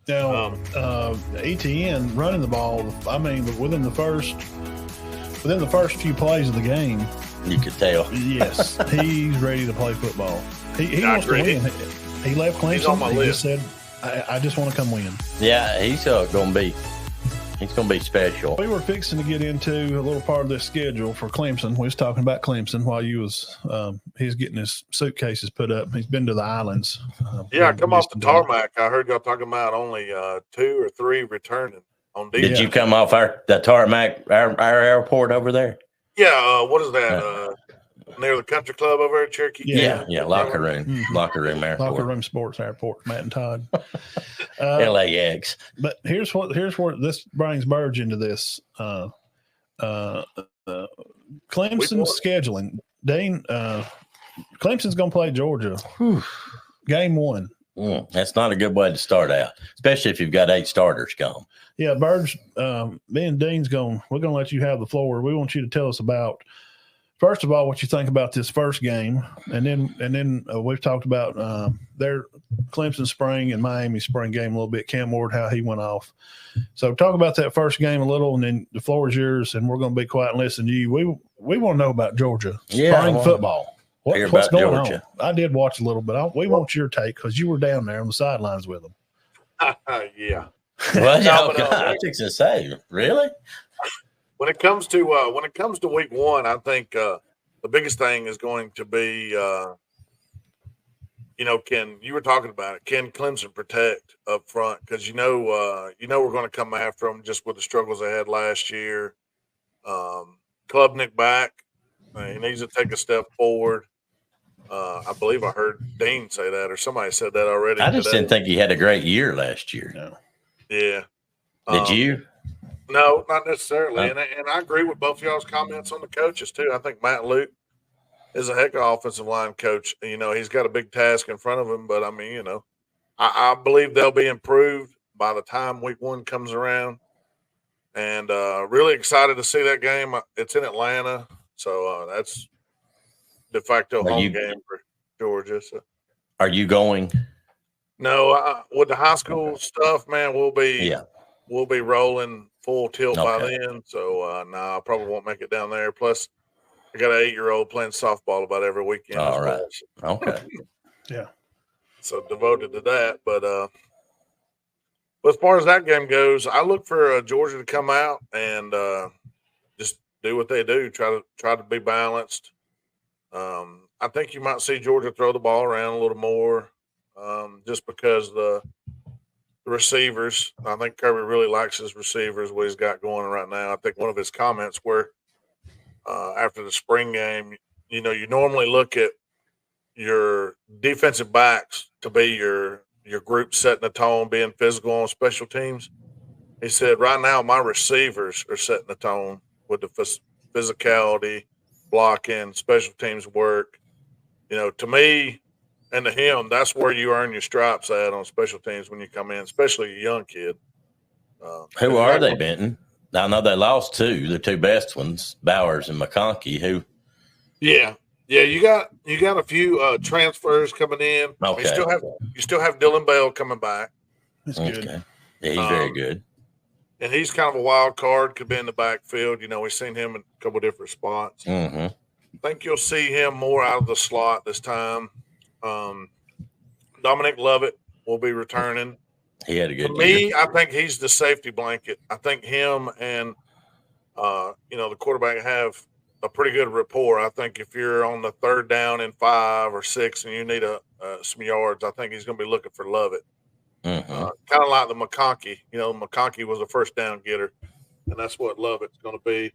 Now, ETN running the ball. I mean, within the first few plays of the game, you could tell. Yes, he's ready to play football. He wants to win. He left Clemson. He just said, "I just want to come win." Yeah, he's gonna be special. We were fixing to get into a little part of this schedule for Clemson. We was talking about Clemson while he's getting his suitcases put up. He's been to the islands. Come off the tarmac. I heard y'all talking about only 2 or 3 returning on D. Did you come off the tarmac, our airport over there? Yeah. What is that? Near the country club over at Cherokee. Yeah. Locker room, locker room airport. Locker room sports airport. Matt and Todd. LAX. But here's where this brings Burge into this. Clemson's scheduling. Dane, Clemson's going to play Georgia. Game 1. That's not a good way to start out, especially if you've got 8 starters gone. Yeah, Burge, me and Dean's we're going to let you have the floor. We want you to tell us about, first of all, what you think about this first game, and then we've talked about their Clemson spring and Miami spring game a little bit. Cam Ward, how he went off. So talk about that first game a little, and then the floor is yours, and we're going to be quiet and listen to you. We want to know about Georgia spring football. What's going on? I did watch a little, but we want your take because you were down there on the sidelines with them. Yeah. Well, I was to say, really? When it comes to week 1, I think the biggest thing is going to be, you were talking about it. Can Clemson protect up front? Because we're going to come after them just with the struggles they had last year. Klubnik back, he needs to take a step forward. I believe I heard Dean say that, or somebody said that already. I just didn't think he had a great year last year. No. Yeah. Did you? No, not necessarily. And I agree with both of y'all's comments on the coaches, too. I think Matt Luke is a heck of an offensive line coach. He's got a big task in front of him, but, I believe they'll be improved by the time week 1 comes around. And really excited to see that game. It's in Atlanta, so that's de facto home game for Georgia. So. Are you going? No, with the high school stuff, man, we'll be rolling full tilt by then. So I probably won't make it down there. Plus, I got an 8-year-old playing softball about every weekend. All right. Okay. Yeah. So devoted to that, but as far as that game goes, I look for Georgia to come out and just do what they do. Try to be balanced. I think you might see Georgia throw the ball around a little more, just because the receivers. I think Kirby really likes his receivers, what he's got going right now. I think one of his comments were after the spring game, you normally look at your defensive backs to be your group setting the tone, being physical on special teams. He said, right now, my receivers are setting the tone with the physicality, blocking, special teams work. To me and to him, that's where you earn your stripes at on special teams when you come in, especially a young kid. Who are they, Benton? I know they lost 2, the 2 best ones, Bowers and McConkey. Who? Yeah, you got a few transfers coming in. Okay. You still have Dylan Bell coming back. That's good. Yeah, he's very good. And he's kind of a wild card, could be in the backfield. We've seen him in a couple different spots. Mm-hmm. I think you'll see him more out of the slot this time. Dominic Lovett will be returning. He had a good year. I think he's the safety blanket. I think him and the quarterback have a pretty good rapport. I think if you're on the 3rd down and 5 or 6 and you need some yards, I think he's going to be looking for Lovett. Mm-hmm. Kind of like the McConkey. McConkey was a first down getter, and that's what Lovett's going to be.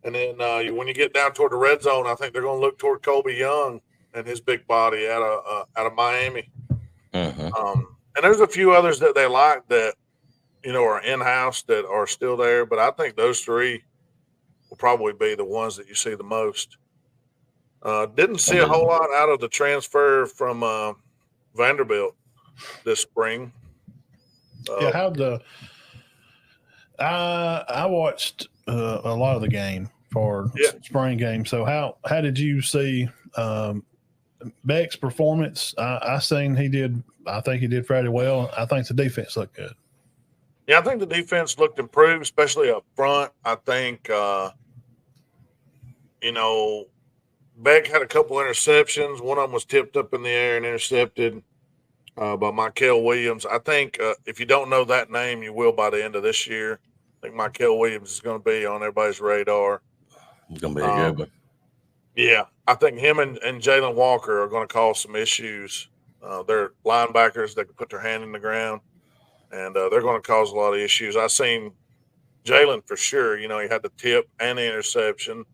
And then when you get down toward the red zone, I think they're going to look toward Colby Young and his big body out of Miami. Mm-hmm. And there's a few others that they like that are in-house that are still there, but I think those 3 will probably be the ones that you see the most. Didn't see a whole lot out of the transfer from Vanderbilt this spring. I watched a lot of the game for spring game. So how did you see Beck's performance, I think he did fairly well. I think the defense looked good. Yeah, I think the defense looked improved, especially up front. I think, Beck had a couple interceptions. One of them was tipped up in the air and intercepted by Michael Williams. I think if you don't know that name, you will by the end of this year. I think Michael Williams is going to be on everybody's radar. It's going to be a good one. Yeah, I think him and Jalen Walker are going to cause some issues. They're linebackers that can put their hand in the ground, and they're going to cause a lot of issues. I seen Jalen for sure. He had the tip and the interception,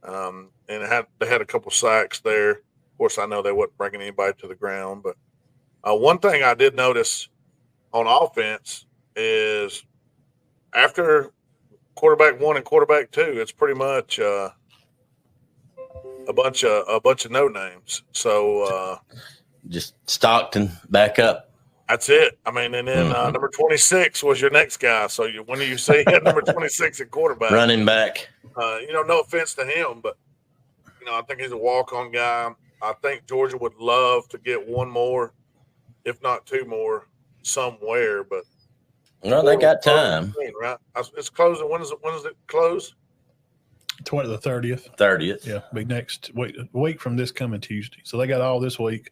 and they had a couple sacks there. Of course, I know they wasn't bringing anybody to the ground, but one thing I did notice on offense is after quarterback 1 and quarterback 2, it's pretty much a bunch of no names. So just Stockton back up. That's it. I mean, and then number 26 was your next guy. So when you say number 26 at quarterback, running back, no offense to him, but I think he's a walk-on guy. I think Georgia would love to get one more, if not two more, somewhere. But they got time. Right? It's closing. When does it close? The 30th. 30th. Yeah, be next week. A week from this coming Tuesday. So they got all this week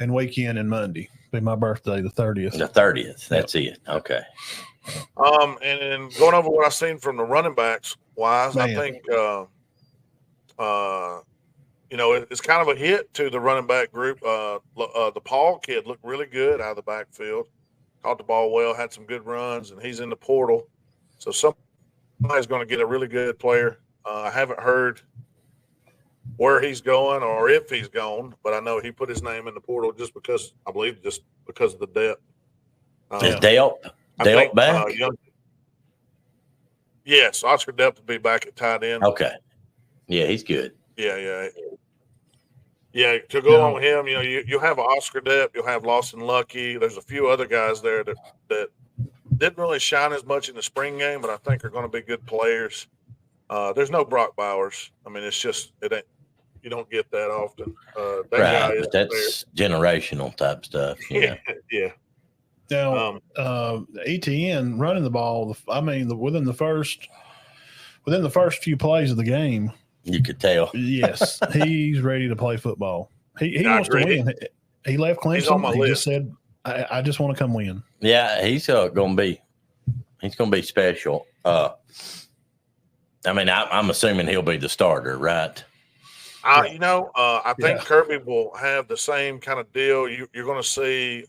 and weekend and Monday. Be my birthday, the 30th. The 30th. That's it. Okay. And then going over what I've seen from the running backs wise, I think it's kind of a hit to the running back group. The Paul kid looked really good out of the backfield. Caught the ball well, had some good runs, and he's in the portal. So somebody's going to get a really good player. I haven't heard where he's going or if he's gone, but I know he put his name in the portal just because of the depth. Is Delp back? Yes, Oscar Delp will be back at tight end. Okay. Yeah, he's good. Yeah. To go on with him, you'll have Oscar Delp, you'll have Lawson Lucky. There's a few other guys there that didn't really shine as much in the spring game, but I think are going to be good players. There's no Brock Bowers. I mean, you don't get that often. Guy is that's generational type stuff. Yeah. Now, ETN running the ball. I mean, within the first few plays of the game, you could tell. Yes, he's ready to play football. He wants to win. He left Clemson. He just said, "I just want to come win." Yeah, he's going to be special. I mean, I'm assuming he'll be the starter, right? I think Kirby will have the same kind of deal. You're going to see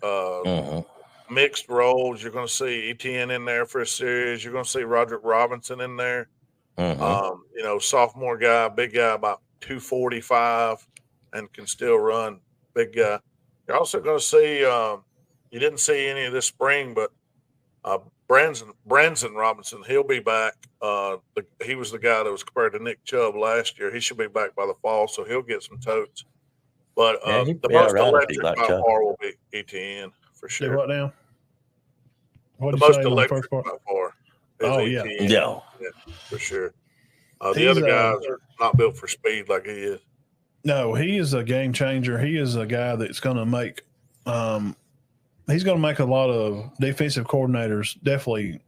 mixed roles. You're going to see Etienne in there for a series. You're going to see Roderick Robinson in there. Sophomore guy, big guy, about 245, and can still run. Big guy. You're also going to see. You didn't see any of this spring, but Branson Robinson, he'll be back. He was the guy that was compared to Nick Chubb last year. He should be back by the fall, so he'll get some totes. But the most electric by far will be ETN for sure. Say what now? The most electric by far. ETN. Yeah, for sure. The other guys are not built for speed like he is. No, he is a game changer. He is a guy that's going to make he's going to make a lot of defensive coordinators definitely,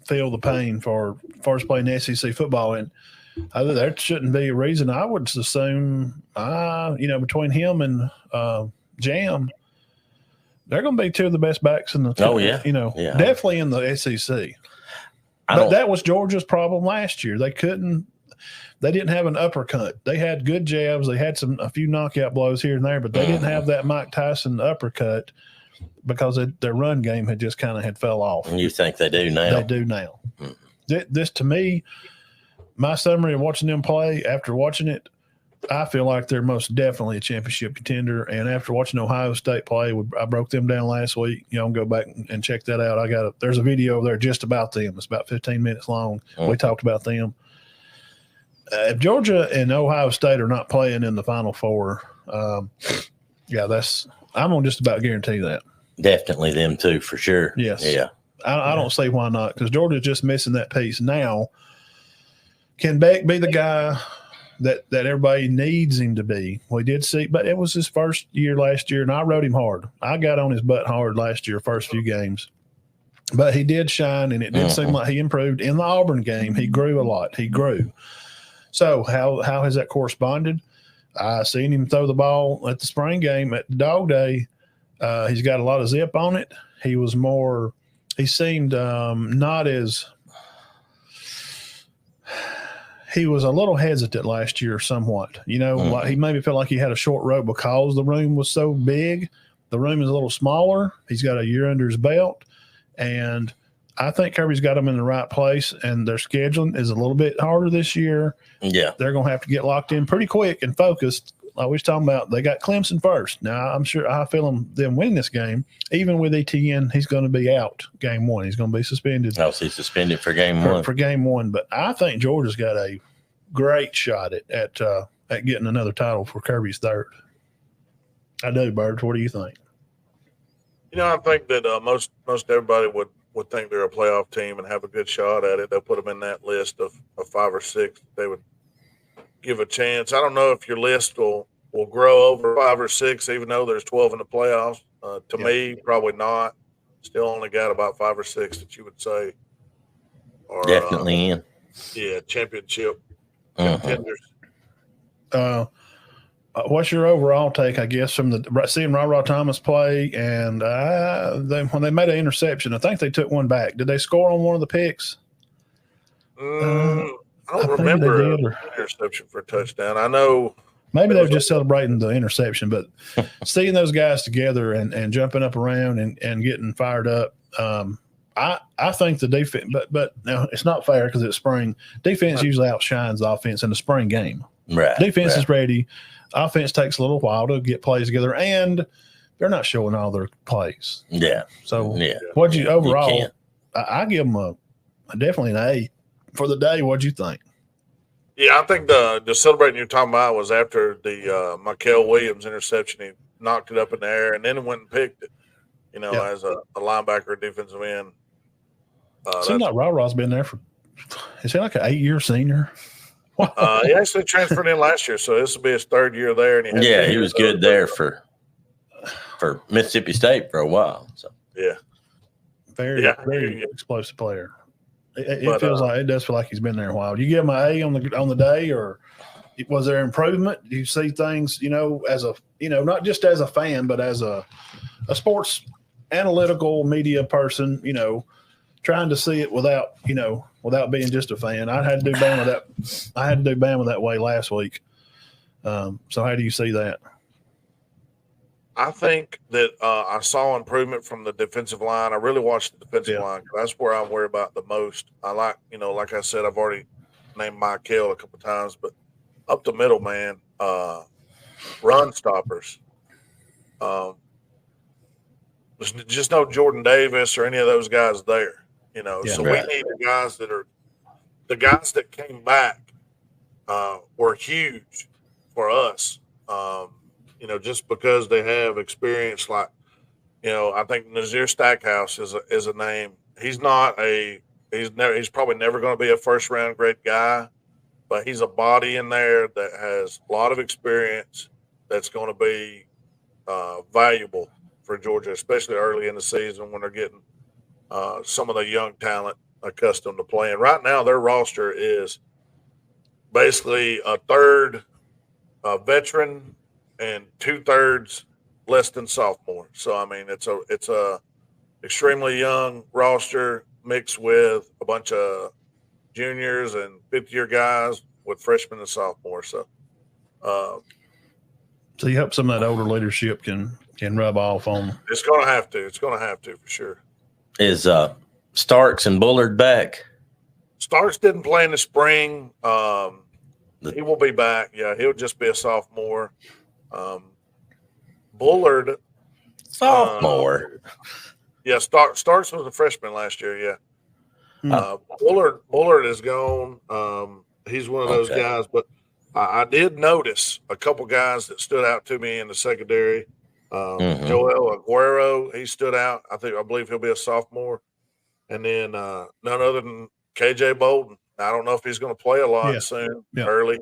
feel the pain for first playing SEC football. And there shouldn't be a reason. I would assume, between him and Jam, they're going to be two of the best backs in the team. Oh, yeah. Definitely in the SEC. But that was Georgia's problem last year. They didn't have an uppercut. They had good jabs. They had a few knockout blows here and there, but they didn't have that Mike Tyson uppercut because their run game had just kind of had fell off. And you think they do now? They do now. This, to me, my summary of watching them play, after watching it, I feel like they're most definitely a championship contender. And after watching Ohio State play, I broke them down last week. Go back and check that out. There's a video over there just about them. It's about 15 minutes long. We talked about them. If Georgia and Ohio State are not playing in the Final Four, I'm going to just about guarantee that. Definitely them too, for sure. Yes. Yeah. I don't see why not, because Georgia's just missing that piece. Now, can Beck be the guy that everybody needs him to be. We did see, but it was his first year last year, and I rode him hard. I got on his butt hard last year, first few games. But he did shine, and it did seem like he improved. In the Auburn game, he grew a lot. He grew. So how has that corresponded? I seen him throw the ball at the spring game at Dog Day. He's got a lot of zip on it. He was more – he seemed not as – he was a little hesitant last year somewhat. You know, like he maybe felt like he had a short rope because the room was so big. The room is a little smaller. He's got a year under his belt. And I think Kirby's got them in the right place, and their scheduling is a little bit harder this year. Yeah. They're going to have to get locked in pretty quick and focused. Like we was talking about, they got Clemson first. Now, I'm sure I feel them winning this game. Even with Etienne, he's going to be out game one. He's going to be suspended. Oh, so he's suspended for game one. For game one. But I think Georgia's got a great shot at getting another title for Kirby's third. I do, Birds. What do you think? You know, I think that most everybody would think they're a playoff team and have a good shot at it. They'll put them in that list of 5 or 6. They would give a chance. I don't know if your list will grow over 5 or 6, even though there's 12 in the playoffs. To me, probably not. Still only got about 5 or 6 that you would say are definitely in. Yeah, championship contenders. What's your overall take, I guess, from seeing Ra Thomas play? And when they made an interception, I think they took one back. Did they score on one of the picks? I don't remember an interception for a touchdown. I know. Maybe they were just celebrating the interception, but seeing those guys together and jumping up around and getting fired up, I think the defense, but now it's not fair because it's spring. Defense usually outshines the offense in the spring game. Right. Defense is ready. Offense takes a little while to get plays together, and they're not showing all their plays. Yeah. So, yeah. What'd you overall? I give them definitely an A for the day. What'd you think? Yeah, I think the celebrating you're talking about was after the Michael Williams interception. He knocked it up in the air and then went and picked it. You know, as a linebacker, defensive end. Seems like Ra's been there for. Is he like an 8-year senior? He actually transferred in last year, so this will be his 3rd year there. And he was good there for Mississippi State for a while. So very explosive player. It feels like it does feel like he's been there a while. Do you give him an A on the day, or was there improvement? Do you see things, as a not just as a fan, but as a sports analytical media person, trying to see it without being just a fan. I had to do Bama that way last week. So how do you see that? I think that I saw improvement from the defensive line. I really watched the defensive line because that's where I'm worried about the most. I like, like I said, I've already named Michael a couple of times, but up the middle, man, run stoppers. There's just no Jordan Davis or any of those guys there. So we need the guys that came back were huge for us. Just because they have experience, like, I think Nazir Stackhouse is a name. He's probably never going to be a 1st-round great guy, but he's a body in there that has a lot of experience that's going to be valuable for Georgia, especially early in the season when they're getting some of the young talent accustomed to playing. Right now, their roster is basically a third veteran and 2/3 less than sophomore. So I mean, it's a extremely young roster mixed with a bunch of juniors and 5th-year guys with freshmen and sophomores. So, so you hope some of that older leadership can rub off on them. It's going to have to. It's going to have to for sure. Is Starks and Bullard back? Starks didn't play in the spring. He will be back. Yeah, he'll just be a sophomore. Bullard, sophomore. Starks was a freshman last year. Yeah. Bullard is gone. He's one of those guys, but I did notice a couple guys that stood out to me in the secondary. Joel Aguero, he stood out. I believe he'll be a sophomore. And then none other than KJ Bolden. I don't know if he's going to play a lot soon, early.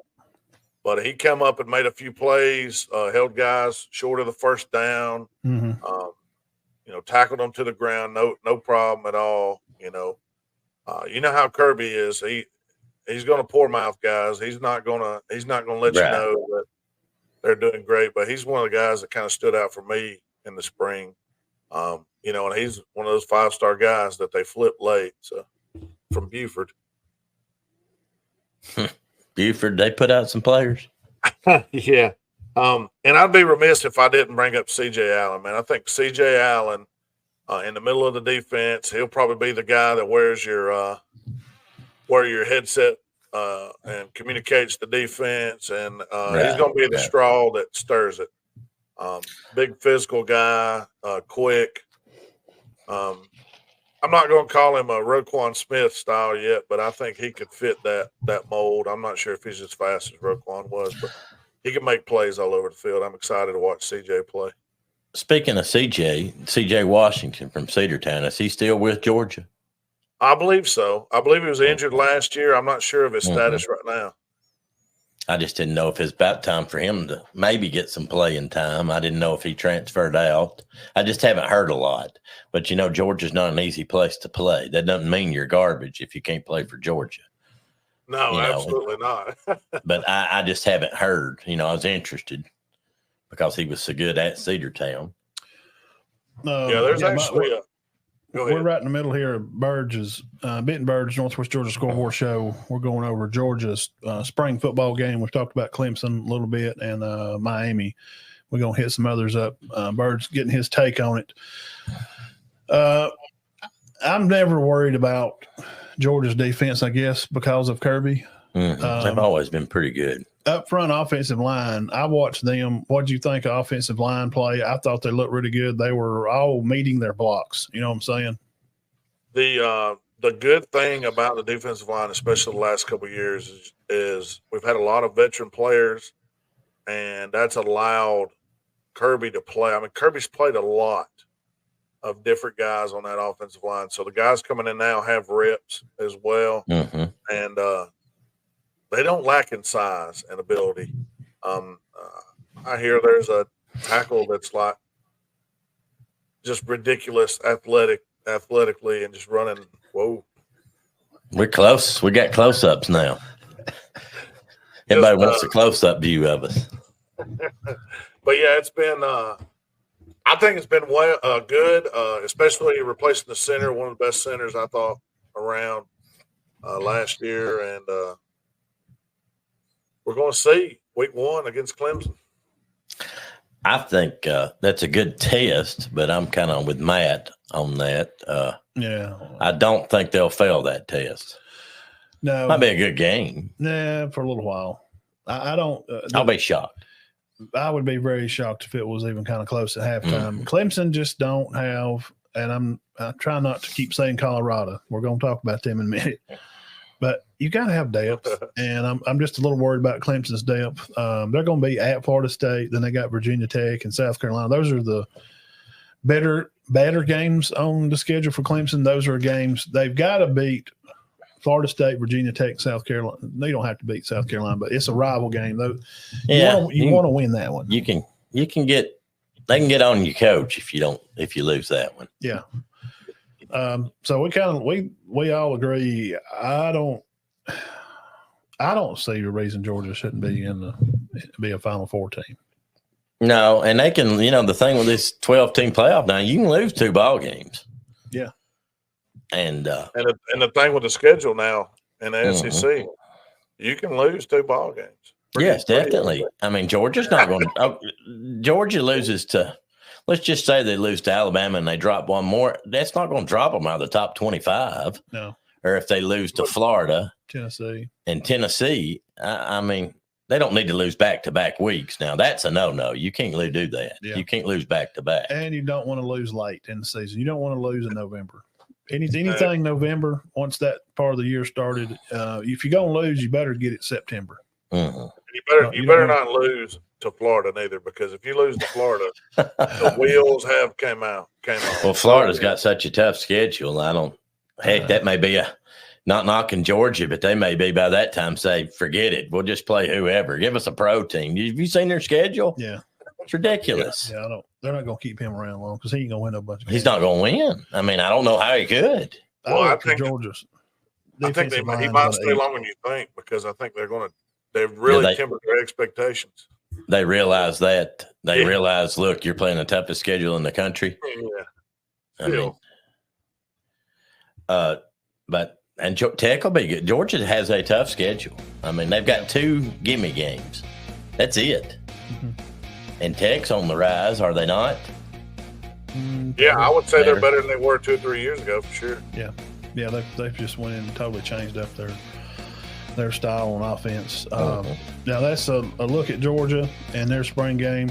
but he come up and made a few plays, held guys short of the first down, tackled them to the ground, no problem at all. You know how Kirby is. He's going to pour mouth guys. He's not going to let you know that they're doing great. But he's one of the guys that kind of stood out for me in the spring. And he's one of those 5-star guys that they flipped late. So from Buford. Buford, they put out some players. Yeah. And I'd be remiss if I didn't bring up C.J. Allen, man. I think C.J. Allen in the middle of the defense, he'll probably be the guy that wears your headset and communicates the defense, and he's going to be the straw that stirs it. Big physical guy, quick. I'm not going to call him a Roquan Smith style yet, but I think he could fit that mold. I'm not sure if he's as fast as Roquan was, but he can make plays all over the field. I'm excited to watch CJ play. Speaking of CJ Washington from Cedartown, is he still with Georgia? I believe so. I believe he was injured last year. I'm not sure of his status right now. I just didn't know if it's about time for him to maybe get some playing time. I didn't know if he transferred out. I just haven't heard a lot. But, Georgia's not an easy place to play. That doesn't mean you're garbage if you can't play for Georgia. No, absolutely not. But I just haven't heard. I was interested because he was so good at Cedartown. There's actually we're right in the middle here of Benton Burge, Northwest Georgia Scoreboard Show. We're going over Georgia's spring football game. We've talked about Clemson a little bit and Miami. We're going to hit some others up. Burge getting his take on it. I'm never worried about Georgia's defense, I guess, because of Kirby. They've always been pretty good. Up front offensive line, I watched them. What did you think of offensive line play? I thought they looked really good. They were all meeting their blocks. You know what I'm saying? The good thing about the defensive line, especially the last couple of years, is we've had a lot of veteran players, and that's allowed Kirby to play. I mean, Kirby's played a lot of different guys on that offensive line. So the guys coming in now have reps as well. And they don't lack in size and ability. I hear there's a tackle that's like just ridiculous athletically and just running. Whoa. We're close. We got close-ups now. Everybody wants a close-up view of us. But, yeah, it's been I think it's been good, especially replacing the center, one of the best centers I thought around last year. And we're going to see week 1 against Clemson. I think that's a good test, but I'm kind of with Matt on that. I don't think they'll fail that test. No. Might be a good game. Yeah, for a little while. I don't. I'll be shocked. I would be very shocked if it was even kind of close at halftime. Clemson just don't have, and I try not to keep saying Colorado. We're going to talk about them in a minute. But you got to have depth, and I'm just a little worried about Clemson's depth. They're going to be at Florida State, then they got Virginia Tech and South Carolina. Those are the better games on the schedule for Clemson. Those are games they've got to beat Florida State, Virginia Tech, South Carolina. They don't have to beat South Carolina, but it's a rival game. Though, you want to win that one. They can get on your coach if you lose that one. Yeah. So we all agree. I don't see a reason Georgia shouldn't be a Final Four team. No, and they can. The thing with this 12-team playoff now, you can lose 2 ball games. Yeah, and the thing with the schedule now in the SEC, you can lose 2 ball games. Yes, definitely. I mean, Georgia's not going to. Georgia loses to. Let's just say they lose to Alabama and they drop one more. That's not going to drop them out of the top 25. No. Or if they lose to Florida, Tennessee, I mean, they don't need to lose back-to-back weeks. Now, that's a no-no. You can't do that. Yeah. You can't lose back-to-back. And you don't want to lose late in the season. You don't want to lose in November. Anything November, once that part of the year started, if you're going to lose, you better get it September. You better not lose to Florida neither, because if you lose to Florida, the wheels have came off. Well, Florida's got such a tough schedule. That may be not knocking Georgia, but they may be by that time say, forget it. We'll just play whoever. Give us a pro team. Have you seen their schedule? Yeah. It's ridiculous. Yeah, I don't. They're not going to keep him around long because he ain't going to win a bunch of He's games. not going to win. I mean, I don't know how he could. Well, I look for think- Georgia's. I think he defensive line's might gonna stay eat. longer than you think because I think they've really they- tempered their expectations. They realize that. They Yeah. realize, look, you're playing the toughest schedule in the country. Yeah. I mean, Still. and Tech will be good. Georgia has a tough schedule. I mean, they've got 2 gimme games. That's it. Mhm. And Tech's on the rise, are they not? Yeah, I would say they're Better. better than they were 2 or 3 years ago for sure. Yeah, they've just went in and totally changed up their style on offense. Mhm. Now that's a look at Georgia and their spring game.